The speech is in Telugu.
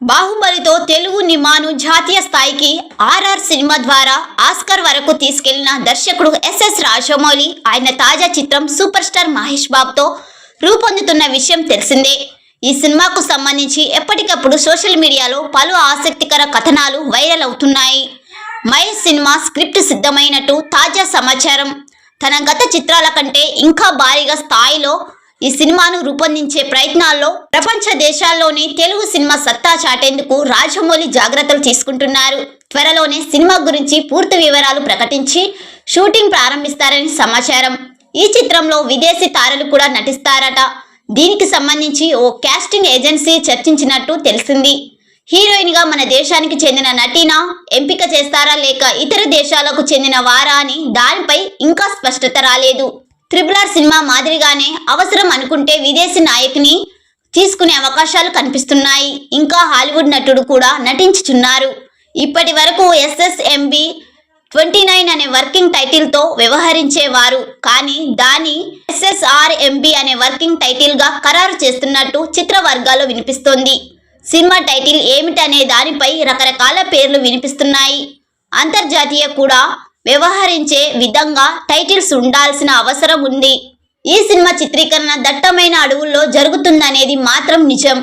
బాహుబలితో తెలుగు నిమాను జాతీయ స్థాయికి ఆర్ఆర్ సినిమా ద్వారా ఆస్కార్ వరకు తీసుకెళ్లిన దర్శకుడు ఎస్ఎస్ రాజమౌళి ఆయన తాజా చిత్రం సూపర్ స్టార్ మహేష్ బాబుతో రూపొందుతున్న విషయం తెలిసిందే. ఈ సినిమాకు సంబంధించి ఎప్పటికప్పుడు సోషల్ మీడియాలో పలు ఆసక్తికర కథనాలు వైరల్ అవుతున్నాయి. మహేష్ సినిమా స్క్రిప్ట్ సిద్ధమైనట్టు తాజా సమాచారం. తన గత చిత్రాల కంటే ఇంకా భారీగా స్థాయిలో ఈ సినిమాను రూపొందించే ప్రయత్నాల్లో ప్రపంచ దేశాల్లోని తెలుగు సినిమా సత్తా చాటేందుకు రాజమౌళి జాగ్రత్తలు తీసుకుంటున్నారు. త్వరలోనే సినిమా గురించి పూర్తి వివరాలు ప్రకటించి షూటింగ్ ప్రారంభిస్తారని సమాచారం. ఈ చిత్రంలో విదేశీ తారలు కూడా నటిస్తారట. దీనికి సంబంధించి ఓ కాస్టింగ్ ఏజెన్సీ చర్చించినట్టు తెలిసింది. హీరోయిన్ గా మన దేశానికి చెందిన నటిన ఎంపిక చేస్తారా లేక ఇతర దేశాలకు చెందిన వారా అని దానిపై ఇంకా స్పష్టత రాలేదు. RRR సినిమా మాదిరిగానే అవసరం అనుకుంటే విదేశీ నాయకుని తీసుకునే అవకాశాలు కనిపిస్తున్నాయి. ఇంకా హాలీవుడ్ నటుడు కూడా నటించుచున్నారు. ఇప్పటి వరకు SSMB 29 అనే వర్కింగ్ టైటిల్తో వ్యవహరించేవారు. కానీ దాన్ని SSRMB అనే వర్కింగ్ టైటిల్గా ఖరారు చేస్తున్నట్టు చిత్ర వర్గాల్లో వినిపిస్తోంది. సినిమా టైటిల్ ఏమిటనే దానిపై రకరకాల పేర్లు వినిపిస్తున్నాయి. అంతర్జాతీయ కూడా వ్యవహరించే విధంగా టైటిల్స్ ఉండాల్సిన అవసరం ఉంది. ఈ సినిమా చిత్రీకరణ దట్టమైన అడవుల్లో జరుగుతుందనేది మాత్రం నిజం.